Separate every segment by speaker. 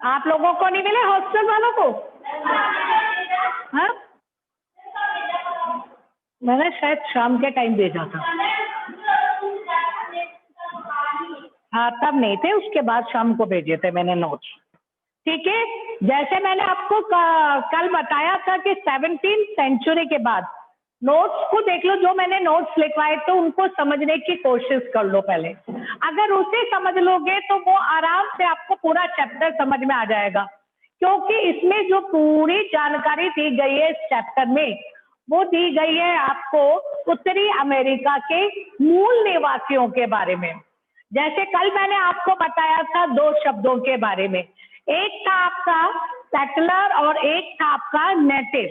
Speaker 1: आप लोगों को नहीं मिले हॉस्टल वालों को? हाँ, मैंने शायद शाम के टाइम भेजा था। हाँ, तब नहीं थे, उसके बाद शाम को भेजे थे मैंने नोट्स। ठीक है, जैसे मैंने आपको कल बताया था कि 17वीं सेंचुरी के बाद नोट्स को देख लो, जो मैंने नोट्स लिखवाए तो उनको समझने की कोशिश कर लो पहले। अगर उसे समझ लोगे तो वो आराम से आपको पूरा चैप्टर समझ में आ जाएगा, क्योंकि इसमें जो पूरी जानकारी दी गई है इस चैप्टर में, वो दी गई है आपको उत्तरी अमेरिका के मूल निवासियों के बारे में। जैसे कल मैंने आपको बताया था दो शब्दों के बारे में, एक था आपका सेटलर और एक था आपका नेटिव,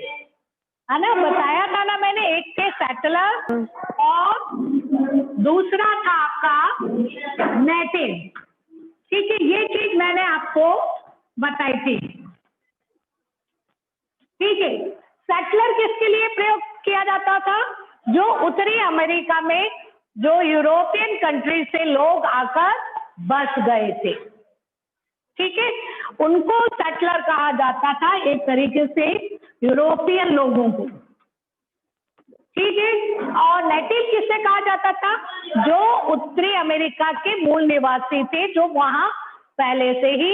Speaker 1: है ना? बताया था ना मैंने, एक थे सेटलर और दूसरा था आपका नेटिव। ठीक है, ये चीज मैंने आपको बताई थी। ठीक है, सेटलर किसके लिए प्रयोग किया जाता था? जो उत्तरी अमेरिका में जो यूरोपियन कंट्री से लोग आकर बस गए थे, ठीक है, उनको सेटलर कहा जाता था, एक तरीके से यूरोपियन लोगों को। ठीक है, और नेटिव किसे कहा जाता था? जो उत्तरी अमेरिका के मूल निवासी थे, जो वहां पहले से ही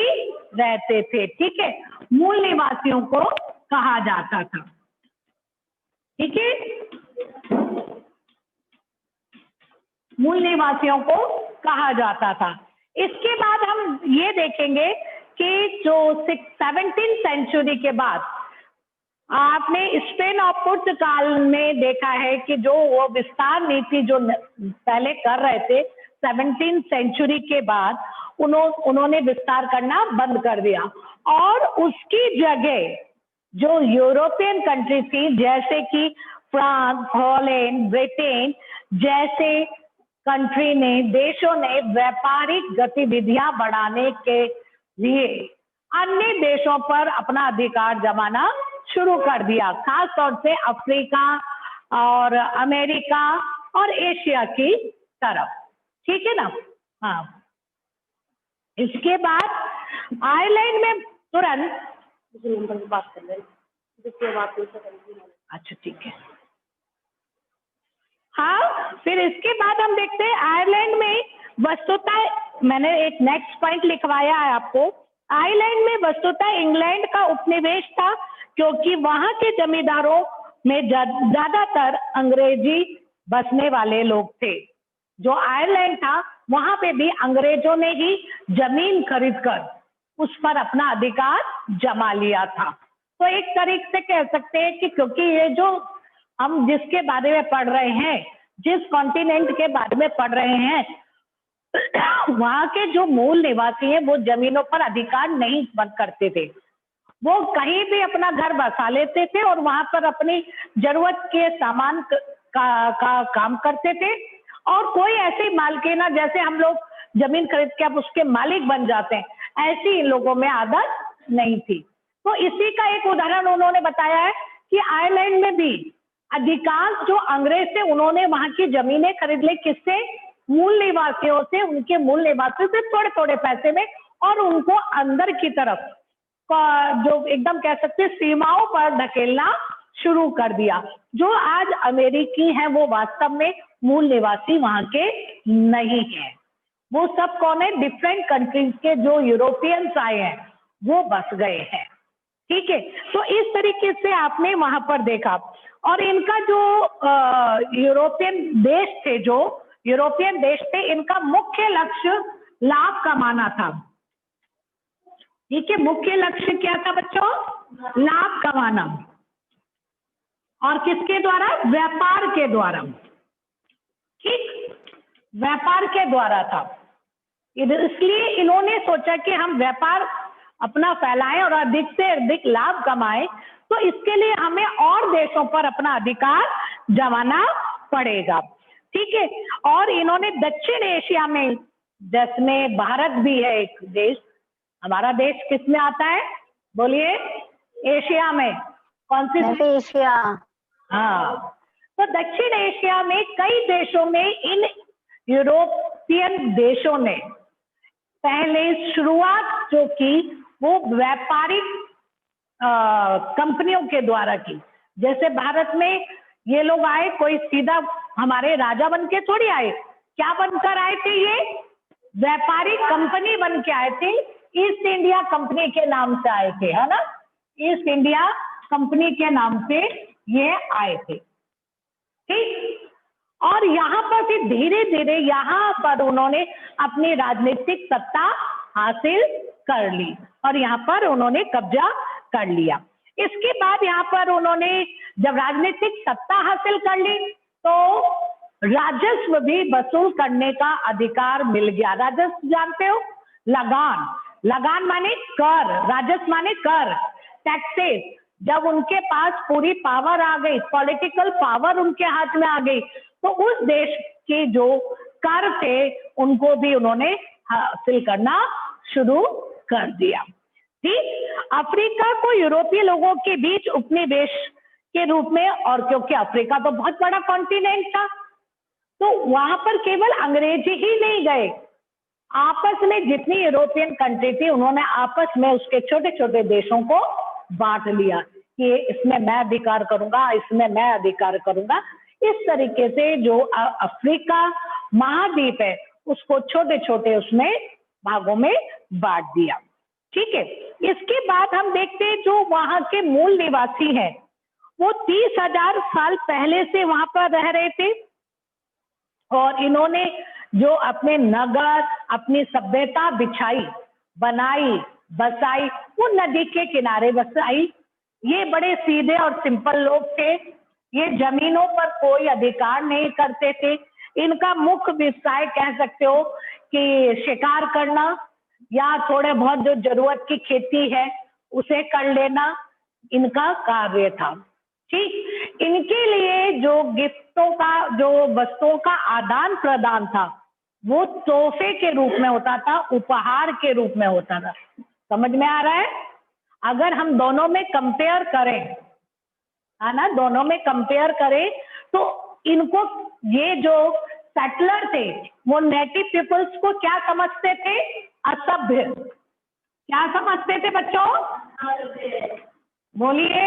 Speaker 1: रहते थे। ठीक है, मूल निवासियों को कहा जाता था। ठीक है, मूल निवासियों को कहा जाता था। इसके बाद हम ये देखेंगे कि जो 17वीं सेंचुरी के बाद आपने स्पेन और पुर्तगाल में देखा है कि जो वो विस्तार नीति जो पहले कर रहे थे 17वीं सेंचुरी के बाद उन्होंने विस्तार करना बंद कर दिया, और उसकी जगह जो यूरोपियन कंट्री थी, जैसे कि फ्रांस, हॉलैंड, ब्रिटेन जैसे कंट्री ने, देशों ने व्यापारिक गतिविधियां बढ़ाने के लिए अन्य देशों पर अपना अधिकार जमाना शुरू कर दिया, खास तौर से अफ्रीका और अमेरिका और एशिया की तरफ। ठीक है ना? हाँ, इसके बाद आयरलैंड में तुरंत बात कर रहे, अच्छा ठीक है। हाँ, फिर इसके बाद हम देखते हैं आयरलैंड में वस्तुतः, मैंने एक नेक्स्ट पॉइंट लिखवाया है आपको, आयरलैंड में वस्तुतः इंग्लैंड का उपनिवेश था, क्योंकि वहां के जमींदारों में ज्यादातर अंग्रेजी बसने वाले लोग थे। जो आयरलैंड था वहां पे भी अंग्रेजों ने ही जमीन खरीदकर उस पर अपना अधिकार जमा लिया था। तो एक तरीके से कह सकते हैं कि क्योंकि ये जो हम जिसके बारे में पढ़ रहे हैं, जिस कॉन्टिनेंट के बारे में पढ़ रहे हैं, वहां के जो मूल निवासी हैं वो जमीनों पर अधिकार नहीं करते थे, वो कहीं भी अपना घर बसा लेते थे और वहां पर अपनी जरूरत के सामान का काम करते थे, और कोई ऐसी मालकीना जैसे हम लोग जमीन खरीद के अब उसके मालिक बन जाते हैं, ऐसी इन लोगों में आदत नहीं थी। तो इसी का एक उदाहरण उन्होंने बताया है कि आयरलैंड में भी अधिकांश जो अंग्रेज थे उन्होंने वहां की जमीनें खरीद ली, किससे? मूल निवासियों से, उनके मूल निवासियों से थोड़े थोड़े पैसे में, और उनको अंदर की तरफ जो एकदम कह सकते सीमाओं पर धकेलना शुरू कर दिया। जो आज अमेरिकी हैं वो वास्तव में मूल निवासी वहां के नहीं हैं, वो सब कौन है? डिफरेंट कंट्रीज के जो यूरोपियंस आए हैं वो बस गए हैं। ठीक है, तो इस तरीके से आपने वहां पर देखा, और इनका जो यूरोपियन देश थे, जो यूरोपियन देश थे, इनका मुख्य लक्ष्य लाभ कमाना था। ठीक है, मुख्य लक्ष्य क्या था बच्चों? लाभ कमाना, और किसके द्वारा? व्यापार के द्वारा। ठीक, व्यापार के द्वारा था। इसलिए इन्होंने सोचा कि हम व्यापार अपना फैलाएं और अधिक से अधिक लाभ कमाएं, तो इसके लिए हमें और देशों पर अपना अधिकार जमाना पड़ेगा। ठीक है, और इन्होंने दक्षिण एशिया में, जिसमें भारत भी है एक देश, हमारा देश किस में आता है? बोलिए, एशिया में कौन सी?
Speaker 2: एशिया।
Speaker 1: हाँ, तो दक्षिण एशिया में कई देशों में इन यूरोपियन देशों ने पहले शुरुआत जो की वो व्यापारिक कंपनियों के द्वारा की। जैसे भारत में ये लोग आए, कोई सीधा हमारे राजा बन के थोड़ी आए, क्या बनकर आए थे? ये व्यापारिक कंपनी बन के आए थे, ईस्ट इंडिया कंपनी के नाम से आए थे, है ना? ईस्ट इंडिया कंपनी के नाम से ये आए थे, ठीक। और यहाँ पर फिर धीरे धीरे यहाँ पर उन्होंने अपनी राजनीतिक सत्ता हासिल कर ली और यहाँ पर उन्होंने कब्जा कर लिया। इसके बाद यहाँ पर उन्होंने जब राजनीतिक सत्ता हासिल कर ली तो राजस्व भी वसूल करने का अधिकार मिल गया। राजस्व जानते हो? लगान। लगान माने कर, राजस्व माने कर, टैक्सेस। जब उनके पास पूरी पावर आ गई, पॉलिटिकल पावर उनके हाथ में आ गई, तो उस देश के जो कर थे उनको भी उन्होंने हासिल करना शुरू कर दिया, ठीक। अफ्रीका को यूरोपीय लोगों के बीच उपनिवेश के रूप में, और क्योंकि अफ्रीका तो बहुत बड़ा कॉन्टिनेंट था, तो वहां पर केवल अंग्रेजी ही नहीं गए, आपस में जितनी यूरोपियन कंट्री थी उन्होंने आपस में उसके छोटे छोटे देशों को बांट लिया कि इसमें मैं अधिकार करूंगा, इसमें मैं अधिकार करूंगा। इस तरीके से जो अफ्रीका महाद्वीप है उसको छोटे छोटे उसमें भागों में बांट दिया, ठीक है। इसके बाद हम देखते हैं जो वहां के मूल निवासी हैं वो 30,000 साल पहले से वहां पर रह रहे थे और इन्होंने जो अपने नगर, अपनी सभ्यता बिछाई, बनाई, बसाई, वो नदी के किनारे बसाई। ये बड़े सीधे और सिंपल लोग थे, ये जमीनों पर कोई अधिकार नहीं करते थे। इनका मुख्य व्यवसाय कह सकते हो कि शिकार करना या थोड़े बहुत जो जरूरत की खेती है उसे कर लेना इनका कार्य था, ठीक। इनके लिए जो गिफ्टों का, जो वस्तुओं का आदान प्रदान था वो तोहफे के रूप में होता था, उपहार के रूप में होता था। समझ में आ रहा है? अगर हम दोनों में कंपेयर करें, है ना, दोनों में कंपेयर करें तो इनको, ये जो सेटलर थे वो नेटिव पीपल्स को क्या समझते थे? असभ्य। क्या समझते थे बच्चों? बोलिए।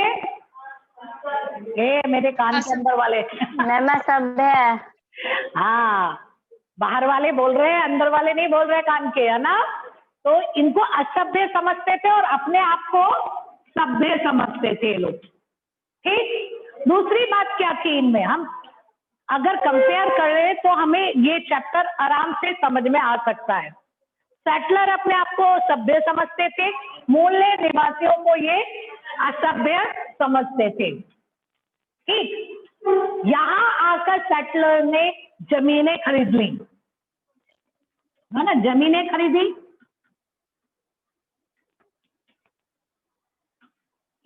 Speaker 1: मेरे कान के अंदर वाले
Speaker 2: मैम असभ्य है।
Speaker 1: हाँ, बाहर वाले बोल रहे हैं, अंदर वाले नहीं बोल रहे कान के, है ना? तो इनको असभ्य समझते थे और अपने आप को सभ्य समझते थे लोग, ठीक। दूसरी बात क्या थी इनमें, हम अगर कंपेयर करें तो हमें ये चैप्टर आराम से समझ में आ सकता है। सेटलर अपने आप को सभ्य समझते थे, मूल निवासियों को ये असभ्य समझते थे, ठीक। यहां आकर सेटलर ने जमीनें खरीद ली, है ना, जमीनें खरीदी।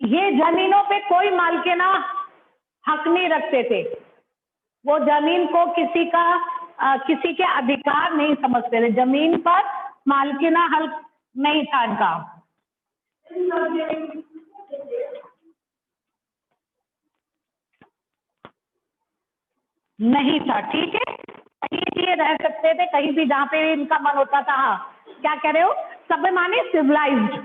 Speaker 1: ये जमीनों पे कोई मालिकाना हक नहीं रखते थे, वो जमीन को किसी के अधिकार नहीं समझते थे, जमीन पर मालिकाना हक नहीं था इनका। नहीं था, ठीक है। कहीं भी रह सकते थे, कहीं भी जहां पे इनका मन होता था। हाँ, क्या कह रहे हो? सभ्य माने सिविलाइज्ड,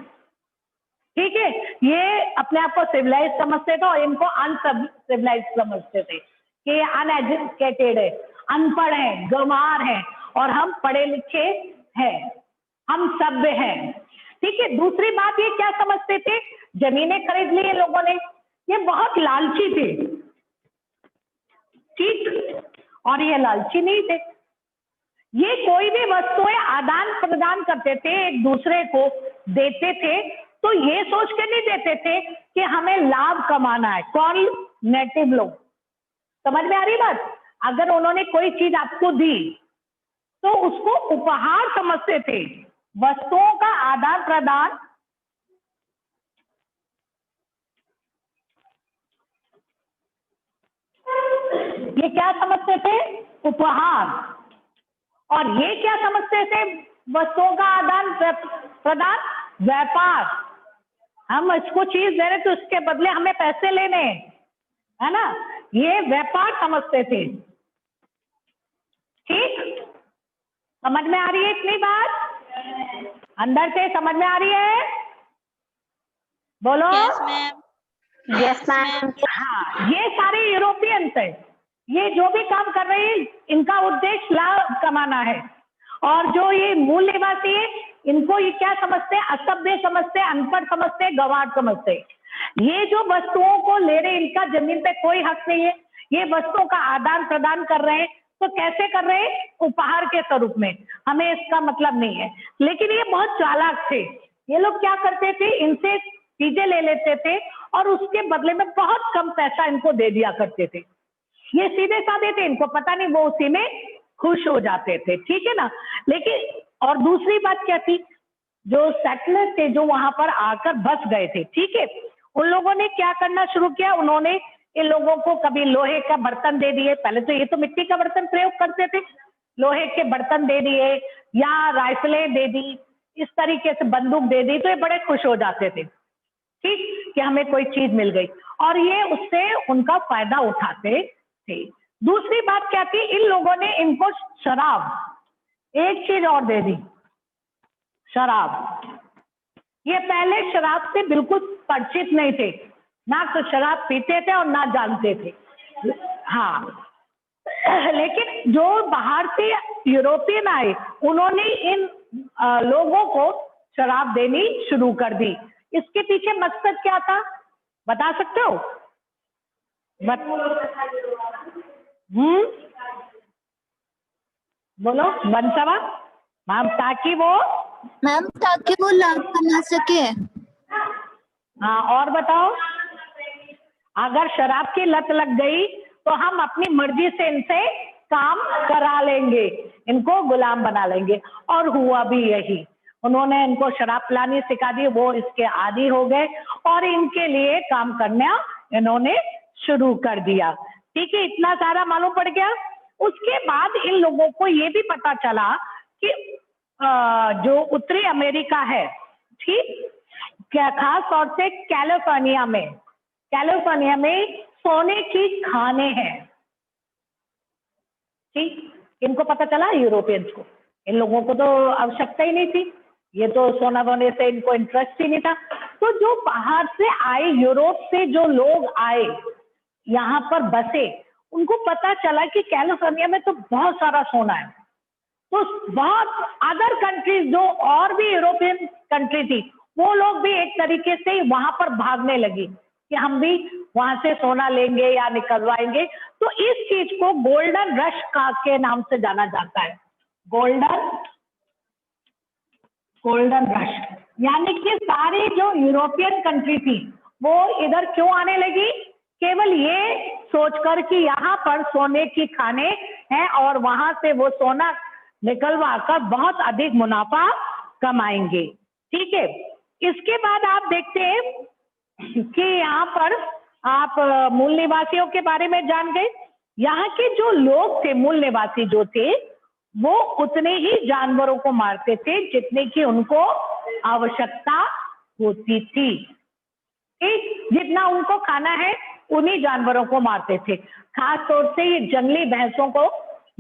Speaker 1: ठीक है। ये अपने आप को सिविलाइज समझते थे और इनको अनसिविलाइज समझते थे कि अनएजुकेटेड है, अनपढ़ है, गंवार है और हम पढ़े लिखे हैं, हम सभ्य हैं, ठीक है। दूसरी बात ये क्या समझते थे? जमीनें खरीद ली लोगों ने, ये बहुत लालची थे, ठीक। और ये लालची नहीं थे, ये कोई भी वस्तुएं आदान प्रदान करते थे, एक दूसरे को देते थे, तो ये सोच के नहीं देते थे कि हमें लाभ कमाना है। कौन? नेटिव लोग। समझ में आ रही बात? अगर उन्होंने कोई चीज आपको दी तो उसको उपहार समझते थे, वस्तुओं का आदान प्रदान ये क्या समझते थे? उपहार। और ये क्या समझते थे? वस्तुओं का आदान प्रदान व्यापार। हम इसको चीज दे रहे तो उसके बदले हमें पैसे लेने, है ना, ये व्यापार समझते थे, ठीक। समझ में आ रही है इतनी बात? अंदर से समझ में आ रही है? बोलो।
Speaker 3: Yes ma'am.
Speaker 2: Yes ma'am.
Speaker 1: हाँ, ये सारे यूरोपियंस हैं। ये जो भी काम कर रहे हैं इनका उद्देश्य लाभ कमाना है। और जो ये मूल निवासी है इनको ये क्या समझते हैं? असभ्य समझते हैं, अनपढ़ समझते हैं, गंवार समझते हैं। ये जो वस्तुओं को ले रहे इनका जमीन पे कोई हक नहीं है। ये वस्तुओं का आदान प्रदान कर रहे हैं तो कैसे कर रहे हैं? उपहार के स्वरूप में। हमें इसका मतलब नहीं है, लेकिन ये बहुत चालाक थे। ये लोग क्या करते थे? इनसे चीजें ले लेते थे और उसके बदले में बहुत कम पैसा इनको दे दिया करते थे। ये सीधे साधे थे, इनको पता नहीं, वो उसी में खुश हो जाते थे। ठीक है ना? लेकिन और दूसरी बात क्या थी? जो सेटलर थे जो वहां पर आकर बस गए थे, ठीक है, उन लोगों ने क्या करना शुरू किया? उन्होंने इन लोगों को कभी लोहे का बर्तन दे दिए। पहले तो ये तो मिट्टी का बर्तन प्रयोग करते थे, लोहे के बर्तन दे दिए या राइफलें दे दी, इस तरीके से बंदूक दे दी, तो ये बड़े खुश हो जाते थे, ठीक, कि हमें कोई चीज मिल गई। और ये उससे उनका फायदा उठाते थे। दूसरी बात क्या थी? इन लोगों ने इनको शराब, एक चीज और दे दी, शराब। ये पहले शराब से बिल्कुल परिचित नहीं थे, ना तो शराब पीते थे और ना जानते थे। हाँ, लेकिन जो बाहर से यूरोपियन आए उन्होंने इन लोगों को शराब देनी शुरू कर दी। इसके पीछे मकसद क्या था? बता सकते हो? बोलो बनसवा मैम। ताकि वो
Speaker 4: लाभ कमा सके।
Speaker 1: हाँ, और बताओ। अगर शराब की लत लग गई तो हम अपनी मर्जी से इनसे काम करा लेंगे, इनको गुलाम बना लेंगे। और हुआ भी यही। उन्होंने इनको शराब पिलानी सिखा दी, वो इसके आदी हो गए और इनके लिए काम करना इन्होंने शुरू कर दिया। ठीक है, इतना सारा मालूम पड़ गया। उसके बाद इन लोगों को ये भी पता चला कि जो उत्तरी अमेरिका है, ठीक, क्या खास तौर से कैलिफोर्निया में सोने की खानें हैं। ठीक, इनको पता चला, यूरोपियंस को। इन लोगों को तो आवश्यकता ही नहीं थी, ये तो सोना वोने से इनको इंटरेस्ट ही नहीं था। तो जो बाहर से आए, यूरोप से जो लोग आए यहाँ पर बसे, उनको पता चला कि कैलिफोर्निया में तो बहुत सारा सोना है। तो बहुत अदर कंट्रीज जो और भी यूरोपियन कंट्री थी, वो लोग भी एक तरीके से वहां पर भागने लगी कि हम भी वहां से सोना लेंगे या निकलवाएंगे। तो इस चीज को गोल्डन रश का के नाम से जाना जाता है। गोल्डन रश, यानी कि सारी जो यूरोपियन कंट्री थी वो इधर क्यों आने लगी? केवल ये सोचकर कि यहाँ पर सोने की खाने हैं और वहां से वो सोना निकलवा कर बहुत अधिक मुनाफा कमाएंगे। ठीक है, इसके बाद आप देखते हैं कि यहाँ पर आप मूल निवासियों के बारे में जान गए। यहाँ के जो लोग थे, मूल निवासी जो थे, वो उतने ही जानवरों को मारते थे जितने की उनको आवश्यकता होती थी। ठीक, जितना उनको खाना है उन्हीं जानवरों को मारते थे। खास तौर से ये जंगली भैंसों को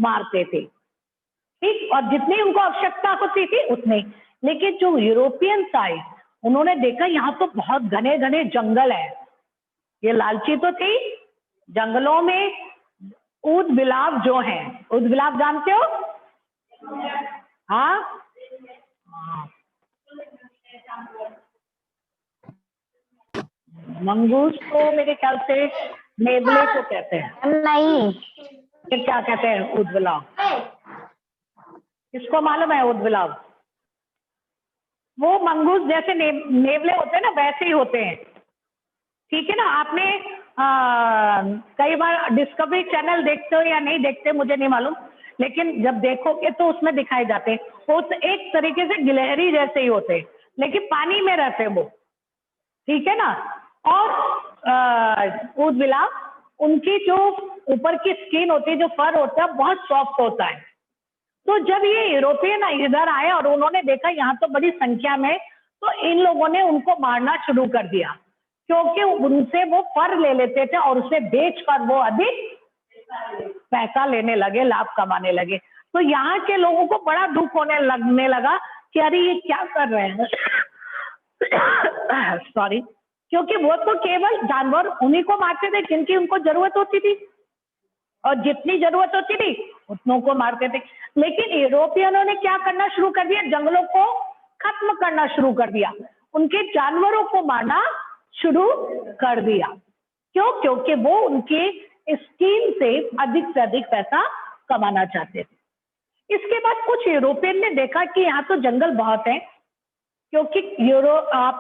Speaker 1: मारते थे। ठीक, और जितनी उनको आवश्यकता होती थी उतने। लेकिन जो यूरोपियंस आए उन्होंने देखा यहाँ तो बहुत घने घने जंगल है। ये लालची तो थी, जंगलों में ऊद बिलाव जो है, ऊद बिलाव जानते हो? हाँ, मंगूस को मेरे ख्याल से नेवले को कहते हैं।
Speaker 2: नहीं,
Speaker 1: फिर क्या कहते हैं? ऊद बिलाव। किसको मालूम है ऊद बिलाव? वो मंगूस जैसे नेवले होते हैं ना, वैसे ही होते हैं। ठीक है ना? आपने कई बार डिस्कवरी चैनल देखते हो या नहीं देखते मुझे नहीं मालूम, लेकिन जब देखोगे तो उसमें दिखाए जाते हैं। वो एक तरीके से गिलहरी जैसे ही होते हैं, लेकिन पानी में रहते हैं वो। ठीक है ना? और ऊद बिलाव, उनकी जो ऊपर की स्किन होती है, जो फर होता है, बहुत सॉफ्ट होता है। तो जब ये यूरोपियन इधर आए और उन्होंने देखा यहाँ तो बड़ी संख्या में, तो इन लोगों ने उनको मारना शुरू कर दिया, क्योंकि उनसे वो फर ले लेते थे और उसे बेचकर वो अधिक पैसा लेने लगे, लाभ कमाने लगे। तो यहाँ के लोगों को बड़ा दुख लगने लगा कि अरे ये क्या कर रहे हैं। सॉरी, क्योंकि वो तो केवल जानवर उन्हीं को मारते थे जिनकी उनको जरूरत होती थी, और जितनी जरूरत होती थी उतनों को मारते थे। लेकिन यूरोपियनों ने क्या करना शुरू कर दिया, जंगलों को खत्म करना शुरू कर दिया, उनके जानवरों को मारना शुरू कर दिया। क्यों? क्योंकि वो उनके स्कीम से अधिक पैसा कमाना चाहते थे। इसके बाद कुछ यूरोपियन ने देखा कि यहाँ तो जंगल बहुत है, क्योंकि आप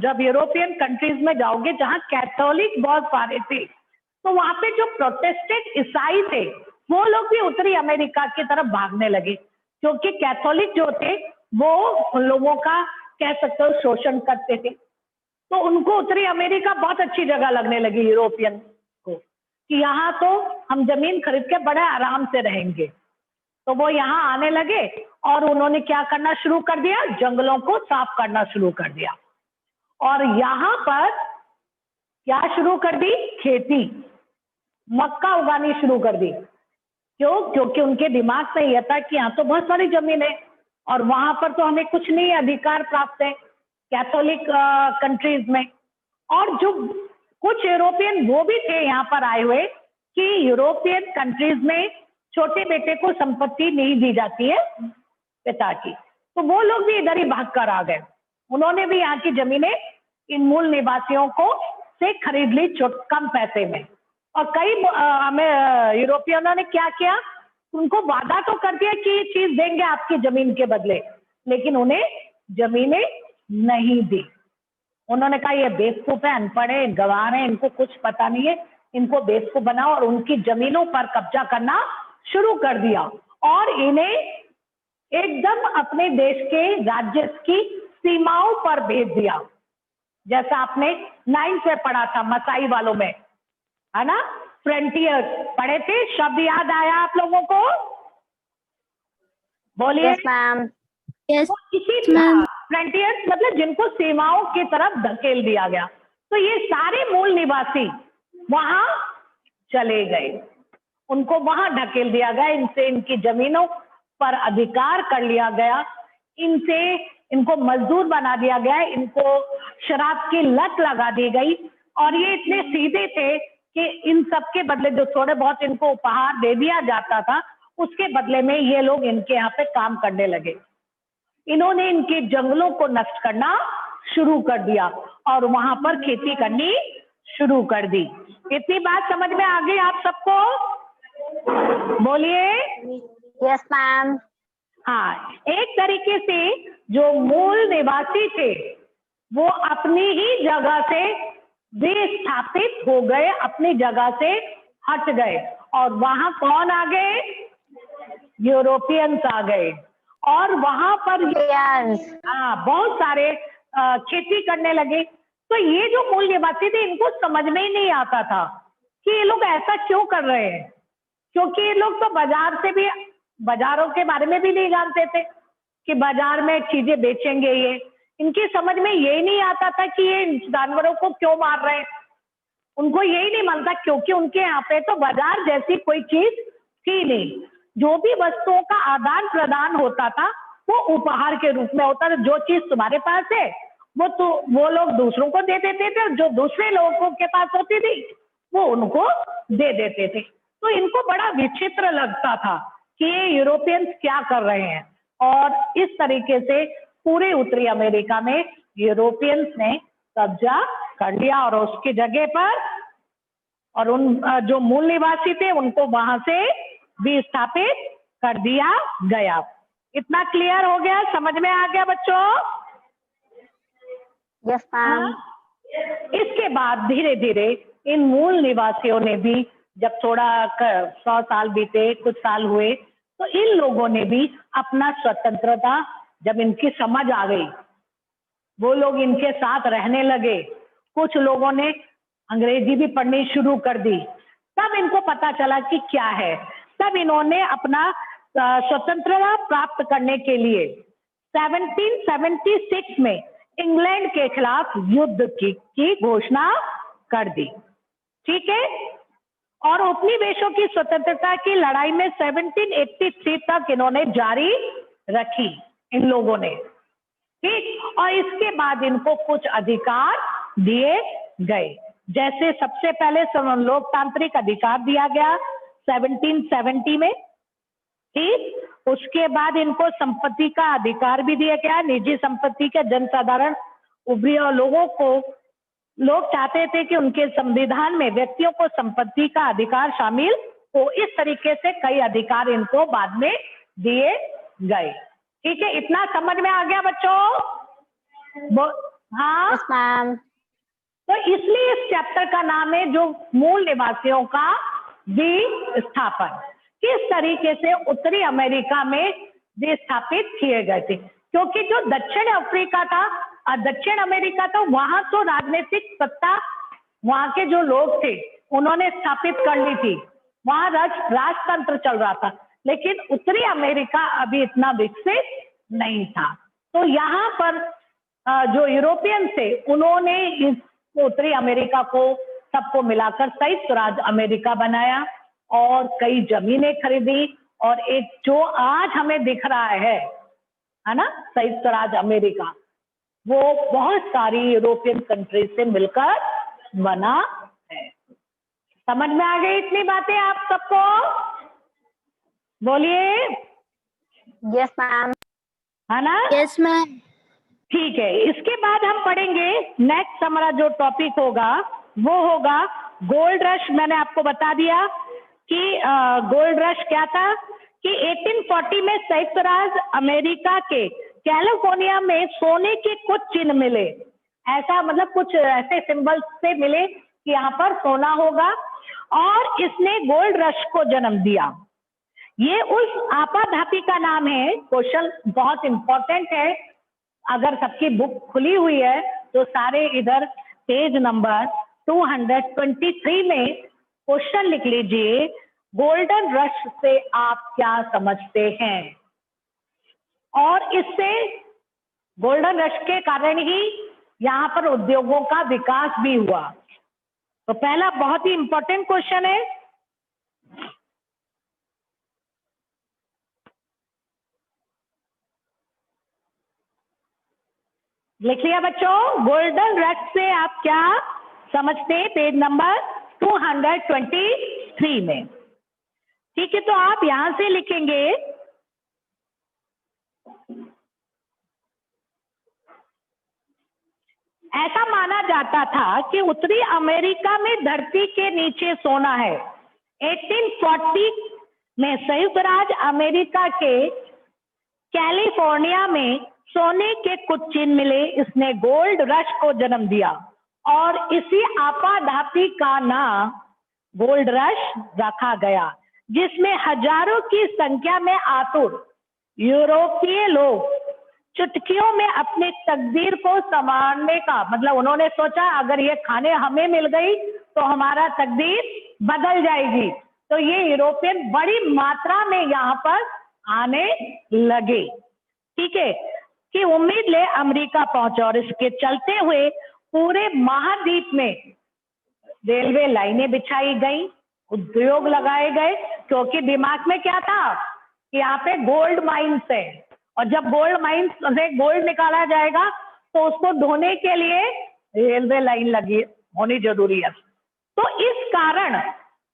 Speaker 1: जब यूरोपियन कंट्रीज में जाओगे जहाँ कैथोलिक बहुत सारे थे, तो वहां पे जो प्रोटेस्टेंट ईसाई थे वो लोग भी उत्तरी अमेरिका की तरफ भागने लगे, क्योंकि कैथोलिक जो थे वो उन लोगों का कह सकते हो शोषण करते थे। तो उनको उत्तरी अमेरिका बहुत अच्छी जगह लगने लगी यूरोपियन को, कि यहाँ तो हम जमीन खरीद के बड़े आराम से रहेंगे। तो वो यहाँ आने लगे और उन्होंने क्या करना शुरू कर दिया, जंगलों को साफ करना शुरू कर दिया, और यहाँ पर क्या शुरू कर दी, खेती, मक्का उगानी शुरू कर दी। क्यों? क्योंकि उनके दिमाग में यह था कि यहाँ तो बहुत सारी जमीन है और वहां पर तो हमें कुछ नहीं अधिकार प्राप्त है कैथोलिक कंट्रीज में। और जो कुछ यूरोपियन वो भी थे यहाँ पर आए हुए कि यूरोपियन कंट्रीज में छोटे बेटे को संपत्ति नहीं दी जाती है पिता की, तो वो लोग भी इधर ही भाग कर आ गए। उन्होंने भी यहाँ की जमीनें इन मूल निवासियों को से खरीद ली कम पैसे में। और कई यूरोपियनों ने क्या किया, उनको वादा तो कर दिया कि ये चीज देंगे आपकी जमीन के बदले, लेकिन उन्हें जमीनें नहीं दी। उन्होंने कहा ये बेवकूफ है, अनपढ़ है, गंवार है, इनको कुछ पता नहीं है, इनको बेवकूफ बनाओ, और उनकी जमीनों पर कब्जा करना शुरू कर दिया और इन्हें एकदम अपने देश के राज्य की सीमाओं पर भेज दिया। जैसा आपने 9th में पढ़ा था मसाई वालों में, है ना, फ्रंटियर पढ़े थे, शब्द याद आया आप लोगों को? बोलिए।
Speaker 2: Yes, ma'am.
Speaker 4: Yes,
Speaker 1: इसी
Speaker 4: ma'am.
Speaker 1: फ्रंटियर्स मतलब जिनको सीमाओं की तरफ धकेल दिया गया। तो ये सारे मूल निवासी वहां चले गए, उनको वहां ढकेल दिया गया, इनसे इनकी जमीनों पर अधिकार कर लिया गया, इनको मजदूर बना दिया गया, इनको शराब की लत लगा दी गई। और ये इतने सीधे थे कि इन सब के बदले जो थोड़े बहुत इनको उपहार दे दिया जाता था, उसके बदले में ये लोग इनके यहाँ पे काम करने लगे। इन्होंने इनके जंगलों को नष्ट करना शुरू कर दिया और वहां पर खेती करनी शुरू कर दी। इतनी बात समझ में आ गई आप सबको? बोलिए।
Speaker 2: Yes, ma'am.
Speaker 1: हाँ, एक तरीके से जो मूल निवासी थे वो अपनी ही जगह से विस्थापित हो गए, अपनी जगह से हट गए, और वहां कौन आ गए? यूरोपियंस आ गए। और वहां पर बहुत सारे खेती करने लगे। तो ये जो मूल निवासी थे इनको समझ में ही नहीं आता था कि ये लोग ऐसा क्यों कर रहे हैं, क्योंकि ये लोग तो बाजारों के बारे में भी नहीं जानते थे कि बाजार में चीजें बेचेंगे। ये इनकी समझ में यही नहीं आता था कि ये जानवरों को क्यों मार रहे हैं। उनको यही नहीं मानता, क्योंकि उनके यहाँ पे तो बाजार जैसी कोई चीज थी नहीं। जो भी वस्तुओं का आदान प्रदान होता था वो उपहार के रूप में होता था। जो चीज तुम्हारे पास है वो लोग दूसरों को दे देते थे, जो दूसरे लोगों के पास होती थी वो उनको दे देते थे। तो इनको बड़ा विचित्र लगता था कि ये यूरोपियंस क्या कर रहे हैं। और इस तरीके से पूरे उत्तरी अमेरिका में यूरोपियंस ने कब्जा कर लिया और उसकी जगह पर और उन जो मूल निवासी थे उनको वहां से विस्थापित कर दिया गया। इतना क्लियर हो गया? समझ में आ गया बच्चों?
Speaker 2: Yes, ma'am.
Speaker 1: इसके बाद धीरे धीरे इन मूल निवासियों ने भी, जब थोड़ा 100 साल बीते, कुछ साल हुए, तो इन लोगों ने भी अपना स्वतंत्रता, जब इनकी समझ आ गई, वो लोग इनके साथ रहने लगे। कुछ लोगों ने अंग्रेजी भी पढ़नी शुरू कर दी। तब इनको पता चला कि क्या है। तब इन्होंने अपना स्वतंत्रता प्राप्त करने के लिए 1776 में इंग्लैंड के खिलाफ युद्ध की घोषणा कर दी। ठीक है? और उपनिवेशों की स्वतंत्रता की लड़ाई में 1783 तक इन्होंने जारी रखी इन लोगों ने। ठीक? और इसके बाद इनको कुछ अधिकार दिए गए। जैसे सबसे पहले लोकतांत्रिक अधिकार दिया गया 1770 में, ठीक। उसके बाद इनको संपत्ति का अधिकार भी दिया गया, निजी संपत्ति के जनसाधारण उभरी और लोग चाहते थे कि उनके संविधान में व्यक्तियों को संपत्ति का अधिकार शामिल हो। इस तरीके से कई अधिकार इनको बाद में दिए गए। ठीक है, इतना समझ में आ गया बच्चों? हाँ,
Speaker 2: यस मैम।
Speaker 1: तो इसलिए इस चैप्टर का नाम है जो मूल निवासियों का विस्थापन। किस तरीके से उत्तरी अमेरिका में विस्थापित किए गए थे, क्योंकि जो दक्षिण अफ्रीका था और दक्षिण अमेरिका था, वहां तो राजनीतिक सत्ता वहां के जो लोग थे उन्होंने स्थापित कर ली थी, वहां राजतंत्र चल रहा था। लेकिन उत्तरी अमेरिका अभी इतना विकसित नहीं था। तो यहाँ पर जो यूरोपियन थे उन्होंने इस उत्तरी अमेरिका को सबको मिलाकर संयुक्त राज्य अमेरिका बनाया और कई जमीनें खरीदी, और एक जो आज हमें दिख रहा है ना, संयुक्त राज्य अमेरिका, वो बहुत सारी यूरोपियन कंट्री से मिलकर बना है। समझ में आ गई इतनी बातें आप सबको? बोलिए।
Speaker 2: Yes ma'am.
Speaker 1: है ना?
Speaker 4: Yes ma'am.
Speaker 1: ठीक है, इसके बाद हम पढ़ेंगे नेक्स्ट हमारा जो टॉपिक होगा वो होगा गोल्ड रश। मैंने आपको बता दिया कि गोल्ड रश क्या था कि 1840 में संयुक्त राज्य अमेरिका के कैलिफोर्निया में सोने के कुछ चिन्ह मिले। ऐसा मतलब कुछ ऐसे सिंबल्स से मिले कि यहाँ पर सोना होगा, और इसने गोल्ड रश को जन्म दिया। ये उस आपाधापी का नाम है। क्वेश्चन बहुत इंपॉर्टेंट है, अगर सबकी बुक खुली हुई है तो सारे इधर पेज नंबर 223 में क्वेश्चन लिख लीजिए, गोल्डन रश से आप क्या समझते हैं? और इससे गोल्डन रश के कारण ही यहाँ पर उद्योगों का विकास भी हुआ। तो पहला बहुत ही इंपॉर्टेंट क्वेश्चन है। लिख लिया बच्चों? गोल्डन रश से आप क्या समझते हैं? पेज नंबर 223 में। ठीक है, तो आप यहां से लिखेंगे ऐसा माना जाता था कि उत्तरी अमेरिका में धरती के नीचे सोना है। 1840 में संयुक्त राज्य अमेरिका के कैलिफोर्निया में सोने के कुछ चिन्ह मिले। इसने गोल्ड रश को जन्म दिया और इसी आपाधापी का नाम गोल्ड रश रखा गया, जिसमें हजारों की संख्या में आतुर यूरोपीय लोग चुटकियों में अपनी तकदीर को संवारने का, मतलब उन्होंने सोचा अगर ये खाने हमें मिल गई तो हमारा तकदीर बदल जाएगी। तो ये यूरोपियन बड़ी मात्रा में यहाँ पर आने लगे। ठीक है, कि उम्मीद ले अमेरिका पहुंचे, और इसके चलते हुए पूरे महाद्वीप में रेलवे लाइनें बिछाई गई, उद्योग लगाए गए, क्योंकि दिमाग में क्या था कि यहाँ पे गोल्ड माइंस है, और जब गोल्ड माइंस से गोल्ड निकाला जाएगा तो उसको ढोने के लिए रेलवे लाइन लगी होनी जरूरी है। तो इस कारण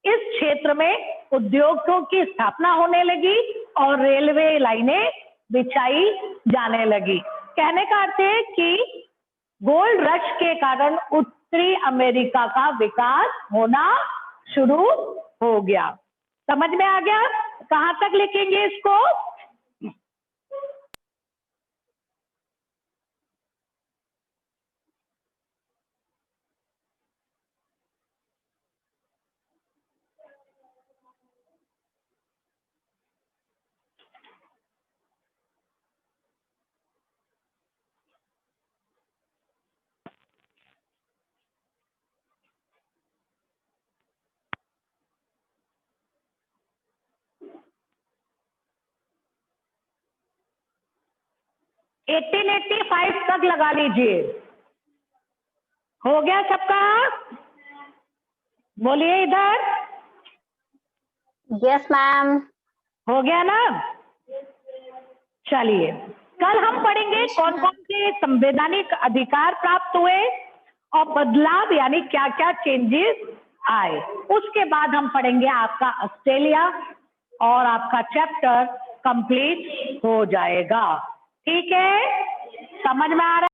Speaker 1: इस क्षेत्र में उद्योगों की स्थापना होने लगी और रेलवे लाइनें बिछाई जाने लगी। कहने का अर्थ है कि गोल्ड रश के कारण उत्तरी अमेरिका का विकास होना शुरू हो गया। समझ में आ गया? कहां तक लिखेंगे इसको? एटीन 85 तक लगा लीजिए। हो गया सबका? बोलिए इधर।
Speaker 2: Yes ma'am.
Speaker 1: हो गया ना? चलिए, कल हम पढ़ेंगे कौन कौन से संवैधानिक अधिकार प्राप्त हुए और बदलाव यानी क्या क्या चेंजेस आए। उसके बाद हम पढ़ेंगे आपका ऑस्ट्रेलिया और आपका चैप्टर कंप्लीट हो जाएगा। ठीक है, समझ में आ रहा है?